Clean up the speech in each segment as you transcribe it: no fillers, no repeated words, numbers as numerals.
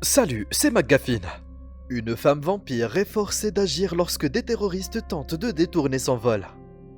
Salut, c'est McGuffin. Une femme vampire est forcée d'agir lorsque des terroristes tentent de détourner son vol.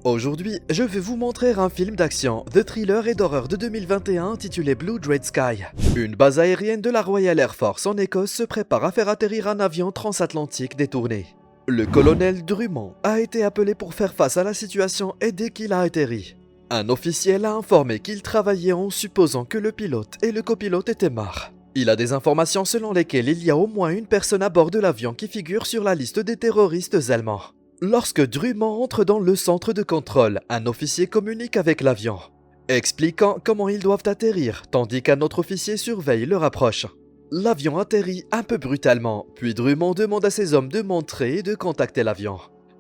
Aujourd'hui, je vais vous montrer un film d'action, de thriller et d'horreur de 2021 intitulé Blue Dread Sky. Une base aérienne de la Royal Air Force en Écosse se prépare à faire atterrir un avion transatlantique détourné. Le colonel Drummond a été appelé pour faire face à la situation et dès qu'il a atterri, un officiel a informé qu'il travaillait en supposant que le pilote et le copilote étaient morts. Il a des informations selon lesquelles il y a au moins une personne à bord de l'avion qui figure sur la liste des terroristes allemands. Lorsque Drummond entre dans le centre de contrôle, un officier communique avec l'avion, expliquant comment ils doivent atterrir, tandis qu'un autre officier surveille leur approche. L'avion atterrit un peu brutalement, puis Drummond demande à ses hommes de montrer et de contacter l'avion,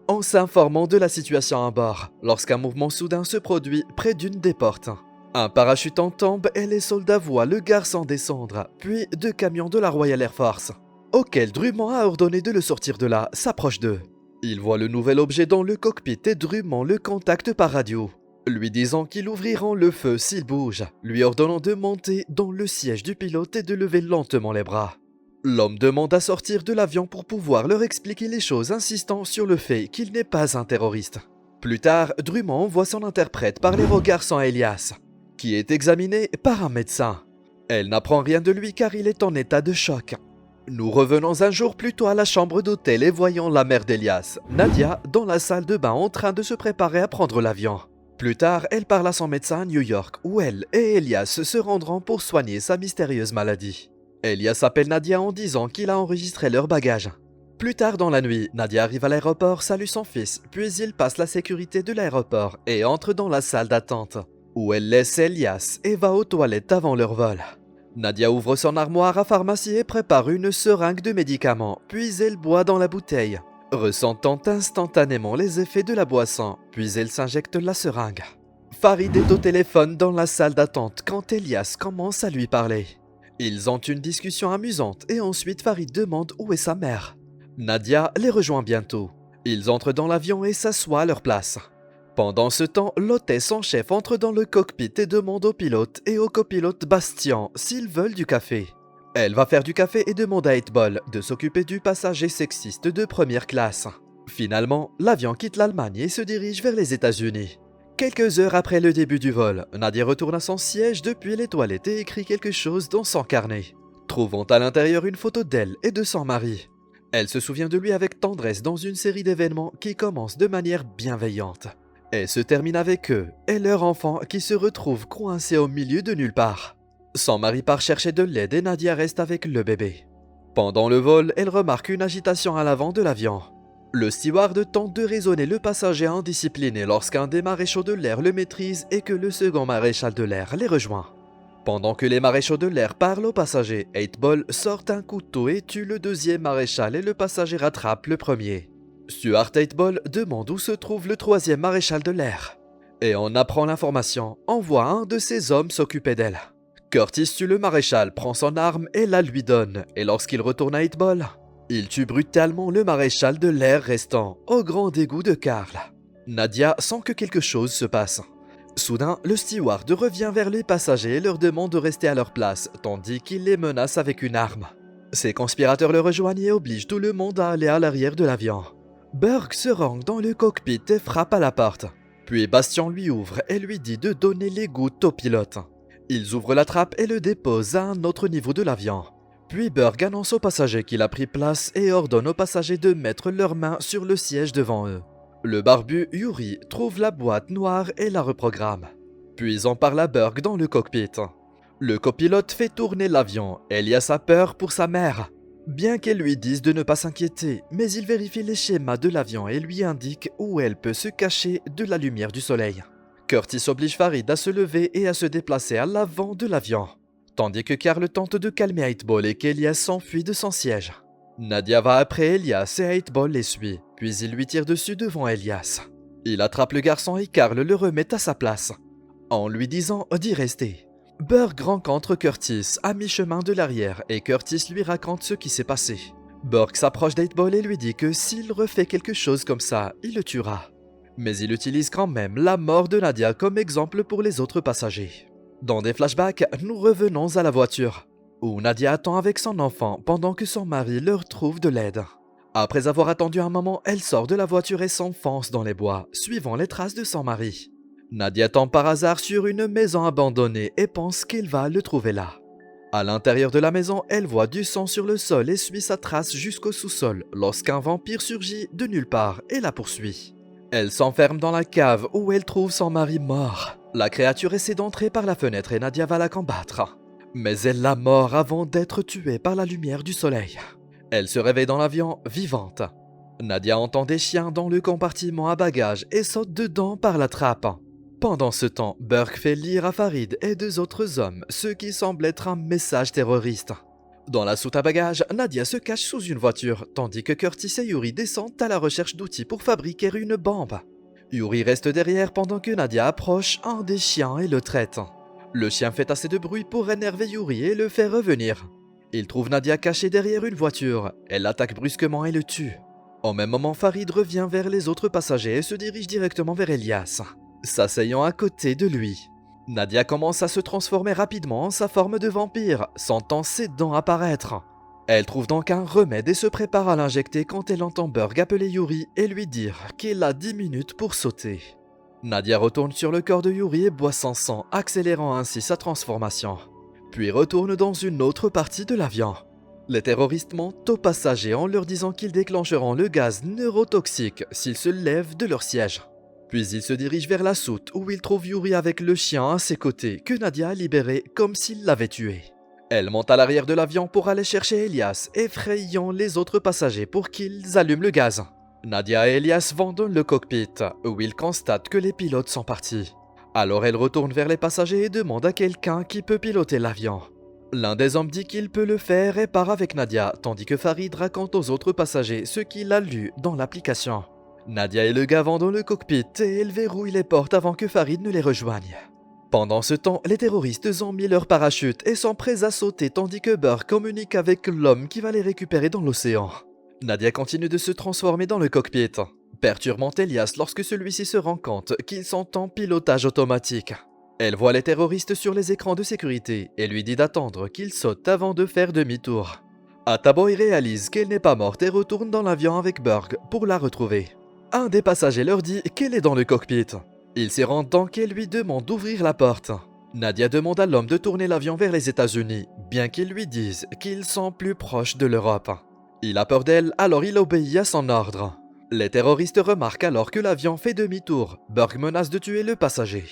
en s'informant de la situation à bord, lorsqu'un mouvement soudain se produit près d'une des portes. Un parachutant tombe et les soldats voient le garçon descendre, puis deux camions de la Royal Air Force, auquel Drummond a ordonné de le sortir de là, s'approchent d'eux. Il voit le nouvel objet dans le cockpit et Drummond le contacte par radio, lui disant qu'ils ouvriront le feu s'il bouge, lui ordonnant de monter dans le siège du pilote et de lever lentement les bras. L'homme demande à sortir de l'avion pour pouvoir leur expliquer les choses, insistant sur le fait qu'il n'est pas un terroriste. Plus tard, Drummond envoie son interprète parler au garçon Elias, qui est examiné par un médecin. Elle n'apprend rien de lui car il est en état de choc. Nous revenons un jour plus tôt à la chambre d'hôtel et voyons la mère d'Elias, Nadia, dans la salle de bain en train de se préparer à prendre l'avion. Plus tard, elle parle à son médecin à New York où elle et Elias se rendront pour soigner sa mystérieuse maladie. Elias appelle Nadia en disant qu'il a enregistré leurs bagages. Plus tard dans la nuit, Nadia arrive à l'aéroport, salue son fils, puis il passe la sécurité de l'aéroport et entre dans la salle d'attente, où elle laisse Elias et va aux toilettes avant leur vol. Nadia ouvre son armoire à pharmacie et prépare une seringue de médicaments, puis elle boit dans la bouteille, ressentant instantanément les effets de la boisson, puis elle s'injecte la seringue. Farid est au téléphone dans la salle d'attente quand Elias commence à lui parler. Ils ont une discussion amusante et ensuite Farid demande où est sa mère. Nadia les rejoint bientôt. Ils entrent dans l'avion et s'assoient à leur place. Pendant ce temps, l'hôtesse en chef entre dans le cockpit et demande au pilote et au copilote Bastien s'ils veulent du café. Elle va faire du café et demande à 8ball de s'occuper du passager sexiste de première classe. Finalement, l'avion quitte l'Allemagne et se dirige vers les États-Unis. Quelques heures après le début du vol, Nadia retourne à son siège depuis les toilettes et écrit quelque chose dans son carnet, trouvant à l'intérieur une photo d'elle et de son mari. Elle se souvient de lui avec tendresse dans une série d'événements qui commencent de manière bienveillante et se termine avec eux et leur enfant qui se retrouve coincé au milieu de nulle part. Son mari part chercher de l'aide et Nadia reste avec le bébé. Pendant le vol, elle remarque une agitation à l'avant de l'avion. Le steward tente de raisonner le passager indiscipliné lorsqu'un des maréchaux de l'air le maîtrise et que le second maréchal de l'air les rejoint. Pendant que les maréchaux de l'air parlent aux passagers, 8ball sort un couteau et tue le deuxième maréchal et le passager rattrape le premier. Stuart 8ball demande où se trouve le troisième maréchal de l'air. Et on apprend l'information, envoie un de ses hommes s'occuper d'elle. Curtis tue le maréchal, prend son arme et la lui donne, et lorsqu'il retourne à 8ball, il tue brutalement le maréchal de l'air restant, au grand dégoût de Karl. Nadia sent que quelque chose se passe. Soudain, le steward revient vers les passagers et leur demande de rester à leur place, tandis qu'il les menace avec une arme. Ces conspirateurs le rejoignent et obligent tout le monde à aller à l'arrière de l'avion. Burke se rend dans le cockpit et frappe à la porte. Puis Bastien lui ouvre et lui dit de donner les gouttes au pilote. Ils ouvrent la trappe et le déposent à un autre niveau de l'avion. Puis Burke annonce aux passagers qu'il a pris place et ordonne aux passagers de mettre leurs mains sur le siège devant eux. Le barbu Yuri trouve la boîte noire et la reprogramme. Puis on parle à Burke dans le cockpit. Le copilote fait tourner l'avion. Elias a peur pour sa mère, bien qu'elle lui dise de ne pas s'inquiéter, mais il vérifie les schémas de l'avion et lui indique où elle peut se cacher de la lumière du soleil. Curtis oblige Farid à se lever et à se déplacer à l'avant de l'avion, tandis que Karl tente de calmer 8ball et qu'Elias s'enfuit de son siège. Nadia va après Elias et 8ball les suit, puis il lui tire dessus devant Elias. Il attrape le garçon et Karl le remet à sa place, en lui disant d'y rester. Burke rencontre Curtis à mi-chemin de l'arrière et Curtis lui raconte ce qui s'est passé. Burke s'approche d'8ball et lui dit que s'il refait quelque chose comme ça, il le tuera. Mais il utilise quand même la mort de Nadia comme exemple pour les autres passagers. Dans des flashbacks, nous revenons à la voiture. où Nadia attend avec son enfant pendant que son mari leur trouve de l'aide. Après avoir attendu un moment, elle sort de la voiture et s'enfonce dans les bois, suivant les traces de son mari. Nadia tombe par hasard sur une maison abandonnée et pense qu'il va le trouver là. À l'intérieur de la maison, elle voit du sang sur le sol et suit sa trace jusqu'au sous-sol lorsqu'un vampire surgit de nulle part et la poursuit. Elle s'enferme dans la cave où elle trouve son mari mort. La créature essaie d'entrer par la fenêtre et Nadia va la combattre. Mais elle la mord avant d'être tuée par la lumière du soleil. Elle se réveille dans l'avion vivante. Nadia entend des chiens dans le compartiment à bagages et saute dedans par la trappe. Pendant ce temps, Burke fait lire à Farid et deux autres hommes ce qui semble être un message terroriste. Dans la soute à bagages, Nadia se cache sous une voiture, tandis que Curtis et Yuri descendent à la recherche d'outils pour fabriquer une bombe. Yuri reste derrière pendant que Nadia approche un des chiens et le traite. Le chien fait assez de bruit pour énerver Yuri et le faire revenir. Il trouve Nadia cachée derrière une voiture. Elle l'attaque brusquement et le tue. Au même moment, Farid revient vers les autres passagers et se dirige directement vers Elias, s'asseyant à côté de lui. Nadia commence à se transformer rapidement en sa forme de vampire, sentant ses dents apparaître. Elle trouve donc un remède et se prépare à l'injecter quand elle entend Burke appeler Yuri et lui dire qu'il a 10 minutes pour sauter. Nadia retourne sur le corps de Yuri et boit son sang, accélérant ainsi sa transformation. Puis retourne dans une autre partie de l'avion. Les terroristes mentent aux passagers en leur disant qu'ils déclencheront le gaz neurotoxique s'ils se lèvent de leur siège. Puis ils se dirigent vers la soute où ils trouvent Yuri avec le chien à ses côtés que Nadia a libéré comme s'il l'avait tué. Elle monte à l'arrière de l'avion pour aller chercher Elias, effrayant les autres passagers pour qu'ils allument le gaz. Nadia et Elias vont dans le cockpit où ils constatent que les pilotes sont partis. Alors elle retourne vers les passagers et demande à quelqu'un qui peut piloter l'avion. L'un des hommes dit qu'il peut le faire et part avec Nadia, tandis que Farid raconte aux autres passagers ce qu'il a lu dans l'application. Nadia et le gars vont dans le cockpit et elle verrouille les portes avant que Farid ne les rejoigne. Pendant ce temps, les terroristes ont mis leur parachute et sont prêts à sauter tandis que Burke communique avec l'homme qui va les récupérer dans l'océan. Nadia continue de se transformer dans le cockpit, perturbant Elias lorsque celui-ci se rend compte qu'ils sont en pilotage automatique. Elle voit les terroristes sur les écrans de sécurité et lui dit d'attendre qu'ils sautent avant de faire demi-tour. Ataboy réalise qu'elle n'est pas morte et retourne dans l'avion avec Burke pour la retrouver. Un des passagers leur dit qu'elle est dans le cockpit. Il s'y rend donc et lui demande d'ouvrir la porte. Nadia demande à l'homme de tourner l'avion vers les États-Unis, bien qu'ils lui disent qu'ils sont plus proches de l'Europe. Il a peur d'elle, alors il obéit à son ordre. Les terroristes remarquent alors que l'avion fait demi-tour. Burke menace de tuer le passager.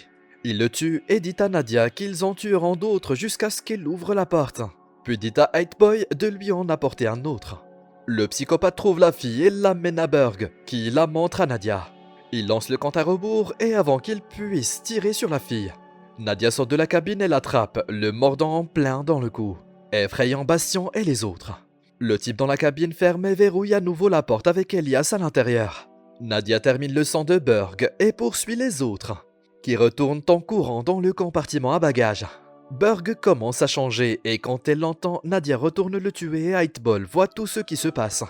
Il le tue et dit à Nadia qu'ils en tueront d'autres jusqu'à ce qu'elle ouvre la porte. Puis dit à Hateboy de lui en apporter un autre. Le psychopathe trouve la fille et l'amène à Burke, qui la montre à Nadia. Il lance le compte à rebours et avant qu'il puisse tirer sur la fille, Nadia sort de la cabine et l'attrape, le mordant en plein dans le cou, effrayant Bastien et les autres. Le type dans la cabine ferme et verrouille à nouveau la porte avec Elias à l'intérieur. Nadia termine le sang de Burke et poursuit les autres, qui retournent en courant dans le compartiment à bagages. Burke commence à changer et quand elle l'entend, Nadia retourne le tuer et Hateball voit tout ce qui se passe.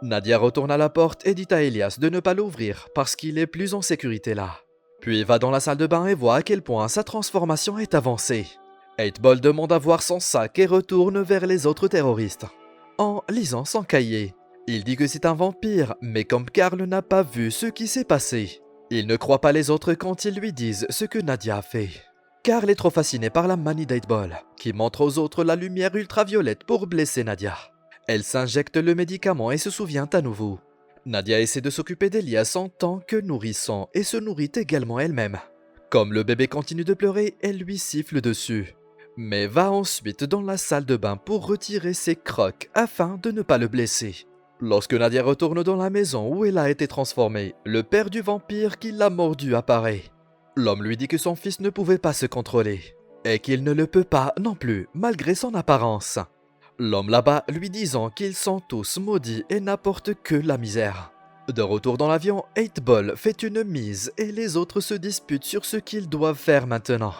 Nadia retourne à la porte et dit à Elias de ne pas l'ouvrir parce qu'il est plus en sécurité là. Puis va dans la salle de bain et voit à quel point sa transformation est avancée. Hateball demande à voir son sac et retourne vers les autres terroristes. En lisant son cahier, il dit que c'est un vampire, mais comme Carl n'a pas vu ce qui s'est passé, il ne croit pas les autres quand ils lui disent ce que Nadia a fait. Carl est trop fasciné par la manie d'Hateball, qui montre aux autres la lumière ultraviolette pour blesser Nadia. Elle s'injecte le médicament et se souvient à nouveau. Nadia essaie de s'occuper d'Elias en tant que nourrisson et se nourrit également elle-même. Comme le bébé continue de pleurer, elle lui siffle dessus, mais va ensuite dans la salle de bain pour retirer ses crocs afin de ne pas le blesser. Lorsque Nadia retourne dans la maison où elle a été transformée, le père du vampire qui l'a mordu apparaît. L'homme lui dit que son fils ne pouvait pas se contrôler, et qu'il ne le peut pas non plus, malgré son apparence. L'homme là-bas lui disant qu'ils sont tous maudits et n'apportent que la misère. De retour dans l'avion, Hateball fait une mise et les autres se disputent sur ce qu'ils doivent faire maintenant.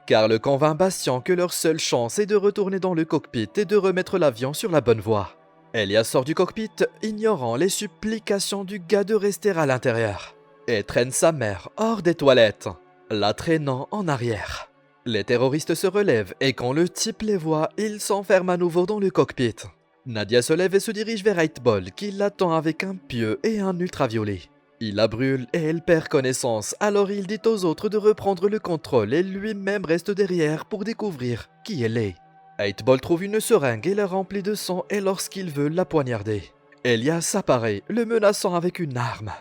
Carl convainc Bastien que leur seule chance est de retourner dans le cockpit et de remettre l'avion sur la bonne voie. Elias sort du cockpit, ignorant les supplications du gars de rester à l'intérieur, et traîne sa mère hors des toilettes, la traînant en arrière. Les terroristes se relèvent et quand le type les voit, il s'enferme à nouveau dans le cockpit. Nadia se lève et se dirige vers 8-Ball qui l'attend avec un pieu et un ultraviolet. Il la brûle et elle perd connaissance, alors il dit aux autres de reprendre le contrôle et lui-même reste derrière pour découvrir qui elle est. 8-Ball trouve une seringue et la remplit de sang et lorsqu'il veut la poignarder, Elias apparaît, le menaçant avec une arme.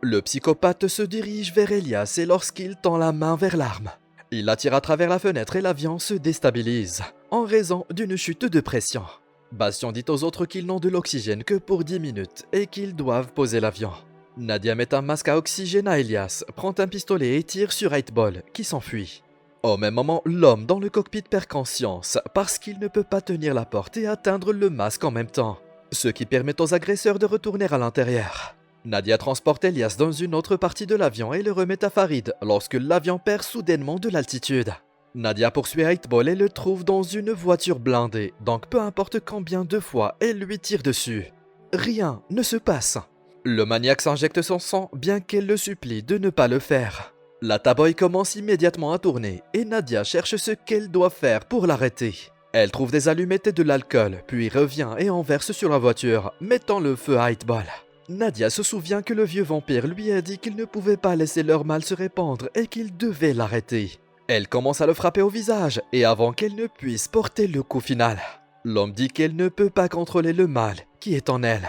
Le psychopathe se dirige vers Elias et lorsqu'il tend la main vers l'arme, il la tire à travers la fenêtre et l'avion se déstabilise en raison d'une chute de pression. Bastien dit aux autres qu'ils n'ont de l'oxygène que pour 10 minutes et qu'ils doivent poser l'avion. Nadia met un masque à oxygène à Elias, prend un pistolet et tire sur 8-Ball qui s'enfuit. Au même moment, l'homme dans le cockpit perd conscience parce qu'il ne peut pas tenir la porte et atteindre le masque en même temps, ce qui permet aux agresseurs de retourner à l'intérieur. Nadia transporte Elias dans une autre partie de l'avion et le remet à Farid lorsque l'avion perd soudainement de l'altitude. Nadia poursuit 8-Ball et le trouve dans une voiture blindée, donc peu importe combien de fois elle lui tire dessus, rien ne se passe. Le maniaque s'injecte son sang bien qu'elle le supplie de ne pas le faire. La taboy commence immédiatement à tourner et Nadia cherche ce qu'elle doit faire pour l'arrêter. Elle trouve des allumettes et de l'alcool, puis revient et en verse sur la voiture, mettant le feu à 8-Ball. Nadia se souvient que le vieux vampire lui a dit qu'il ne pouvait pas laisser leur mal se répandre et qu'il devait l'arrêter. Elle commence à le frapper au visage et avant qu'elle ne puisse porter le coup final, l'homme dit qu'elle ne peut pas contrôler le mal qui est en elle.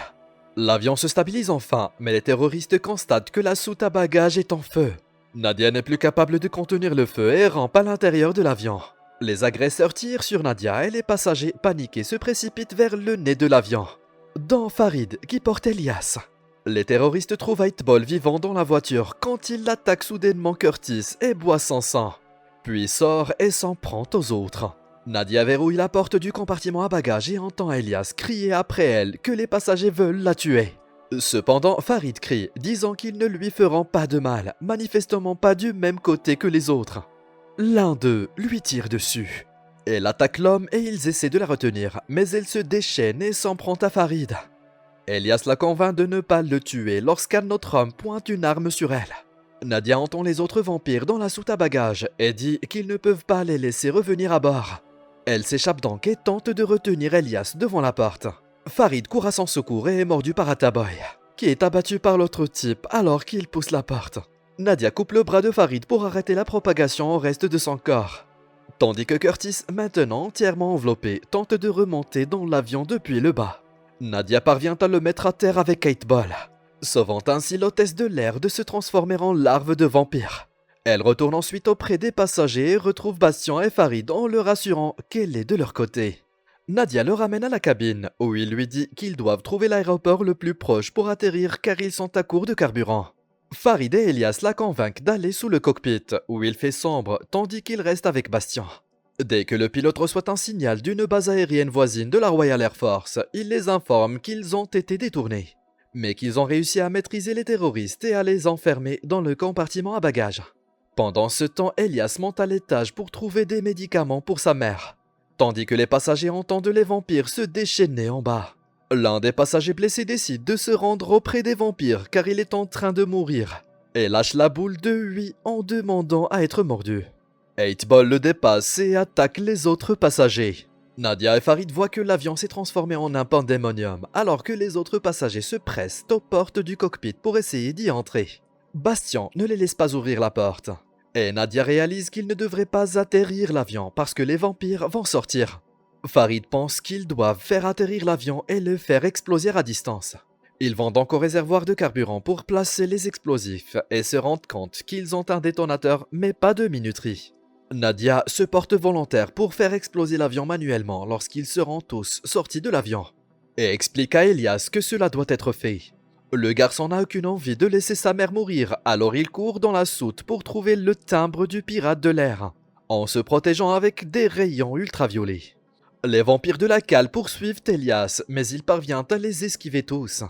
L'avion se stabilise enfin, mais les terroristes constatent que la soute à bagages est en feu. Nadia n'est plus capable de contenir le feu et rampe à l'intérieur de l'avion. Les agresseurs tirent sur Nadia et les passagers paniqués se précipitent vers le nez de l'avion, dont Farid qui porte Elias. Les terroristes trouvent 8-Ball vivant dans la voiture quand il attaque soudainement Curtis et boit son sang, puis sort et s'en prend aux autres. Nadia verrouille la porte du compartiment à bagages et entend Elias crier après elle que les passagers veulent la tuer. Cependant, Farid crie, disant qu'ils ne lui feront pas de mal, manifestement pas du même côté que les autres. L'un d'eux lui tire dessus. Elle attaque l'homme et ils essaient de la retenir, mais elle se déchaîne et s'en prend à Farid. Elias la convainc de ne pas le tuer lorsqu'un autre homme pointe une arme sur elle. Nadia entend les autres vampires dans la soute à bagages et dit qu'ils ne peuvent pas les laisser revenir à bord. Elle s'échappe donc et tente de retenir Elias devant la porte. Farid court à son secours et est mordu par Ataboy, qui est abattu par l'autre type alors qu'il pousse la porte. Nadia coupe le bras de Farid pour arrêter la propagation au reste de son corps, tandis que Curtis, maintenant entièrement enveloppé, tente de remonter dans l'avion depuis le bas. Nadia parvient à le mettre à terre avec 8-Ball, sauvant ainsi l'hôtesse de l'air de se transformer en larve de vampire. Elle retourne ensuite auprès des passagers et retrouve Bastien et Farid en leur assurant qu'elle est de leur côté. Nadia le ramène à la cabine, où il lui dit qu'ils doivent trouver l'aéroport le plus proche pour atterrir car ils sont à court de carburant. Farid et Elias la convainquent d'aller sous le cockpit, où il fait sombre, tandis qu'il reste avec Bastien. Dès que le pilote reçoit un signal d'une base aérienne voisine de la Royal Air Force, il les informe qu'ils ont été détournés, mais qu'ils ont réussi à maîtriser les terroristes et à les enfermer dans le compartiment à bagages. Pendant ce temps, Elias monte à l'étage pour trouver des médicaments pour sa mère, tandis que les passagers entendent les vampires se déchaîner en bas. L'un des passagers blessés décide de se rendre auprès des vampires car il est en train de mourir et lâche la boule de 8 en demandant à être mordu. 8-Ball le dépasse et attaque les autres passagers. Nadia et Farid voient que l'avion s'est transformé en un pandémonium alors que les autres passagers se pressent aux portes du cockpit pour essayer d'y entrer. Bastien ne les laisse pas ouvrir la porte. Et Nadia réalise qu'il ne devrait pas atterrir l'avion parce que les vampires vont sortir. Farid pense qu'ils doivent faire atterrir l'avion et le faire exploser à distance. Ils vont donc au réservoir de carburant pour placer les explosifs et se rendent compte qu'ils ont un détonateur mais pas de minuterie. Nadia se porte volontaire pour faire exploser l'avion manuellement lorsqu'ils seront tous sortis de l'avion et explique à Elias que cela doit être fait. Le garçon n'a aucune envie de laisser sa mère mourir, alors il court dans la soute pour trouver le timbre du pirate de l'air, en se protégeant avec des rayons ultraviolets. Les vampires de la cale poursuivent Elias, mais il parvient à les esquiver tous.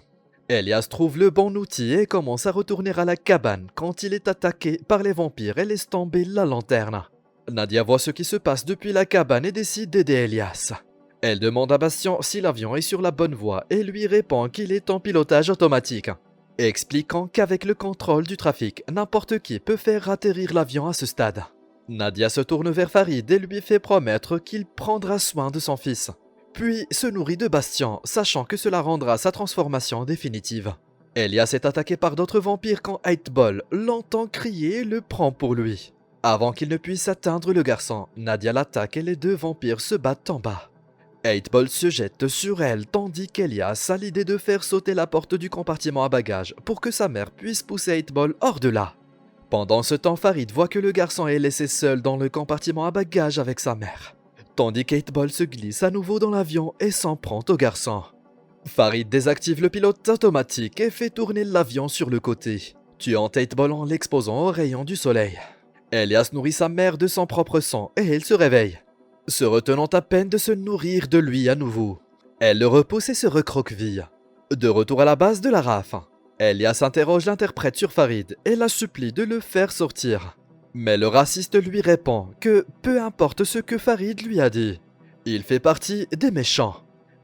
Elias trouve le bon outil et commence à retourner à la cabane quand il est attaqué par les vampires et laisse tomber la lanterne. Nadia voit ce qui se passe depuis la cabane et décide d'aider Elias. Elle demande à Bastien si l'avion est sur la bonne voie et lui répond qu'il est en pilotage automatique, expliquant qu'avec le contrôle du trafic, n'importe qui peut faire atterrir l'avion à ce stade. Nadia se tourne vers Farid et lui fait promettre qu'il prendra soin de son fils. Puis se nourrit de Bastien, sachant que cela rendra sa transformation définitive. Elias est attaqué par d'autres vampires quand 8-Ball l'entend crier et le prend pour lui. Avant qu'il ne puisse atteindre le garçon, Nadia l'attaque et les deux vampires se battent en bas. 8-Ball se jette sur elle tandis qu'Elias a l'idée de faire sauter la porte du compartiment à bagages pour que sa mère puisse pousser 8-Ball hors de là. Pendant ce temps, Farid voit que le garçon est laissé seul dans le compartiment à bagages avec sa mère, tandis qu'Eightball se glisse à nouveau dans l'avion et s'en prend au garçon. Farid désactive le pilote automatique et fait tourner l'avion sur le côté, tuant Eightball en l'exposant aux rayons du soleil. Elias nourrit sa mère de son propre sang et elle se réveille, se retenant à peine de se nourrir de lui à nouveau. Elle le repousse et se recroqueville. De retour à la base de la RAF, Elias interroge l'interprète sur Farid et la supplie de le faire sortir. Mais le raciste lui répond que peu importe ce que Farid lui a dit, il fait partie des méchants.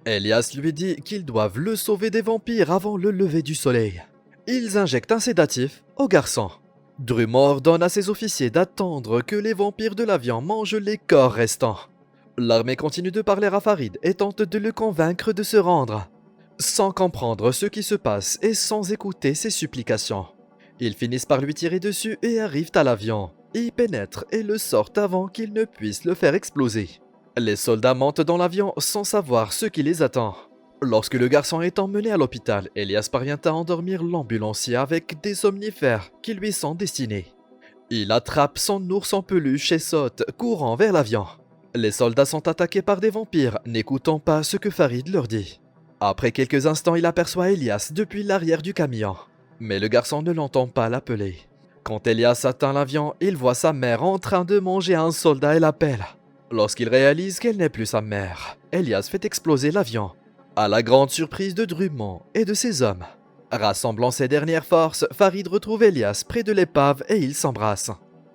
Elias lui dit qu'ils doivent le sauver des vampires avant le lever du soleil. Ils injectent un sédatif au garçon. Drummond ordonne à ses officiers d'attendre que les vampires de l'avion mangent les corps restants. L'armée continue de parler à Farid et tente de le convaincre de se rendre, sans comprendre ce qui se passe et sans écouter ses supplications. Ils finissent par lui tirer dessus et arrivent à l'avion, y pénètrent et le sortent avant qu'ils ne puissent le faire exploser. Les soldats montent dans l'avion sans savoir ce qui les attend. Lorsque le garçon est emmené à l'hôpital, Elias parvient à endormir l'ambulancier avec des somnifères qui lui sont destinés. Il attrape son ours en peluche et saute, courant vers l'avion. Les soldats sont attaqués par des vampires, n'écoutant pas ce que Farid leur dit. Après quelques instants, il aperçoit Elias depuis l'arrière du camion. Mais le garçon ne l'entend pas l'appeler. Quand Elias atteint l'avion, il voit sa mère en train de manger un soldat et l'appelle. Lorsqu'il réalise qu'elle n'est plus sa mère, Elias fait exploser l'avion, à la grande surprise de Drummond et de ses hommes. Rassemblant ses dernières forces, Farid retrouve Elias près de l'épave et ils s'embrassent.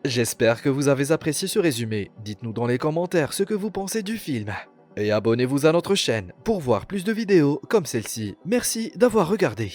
J'espère que vous avez apprécié ce résumé. Dites-nous dans les commentaires ce que vous pensez du film. Et abonnez-vous à notre chaîne pour voir plus de vidéos comme celle-ci. Merci d'avoir regardé.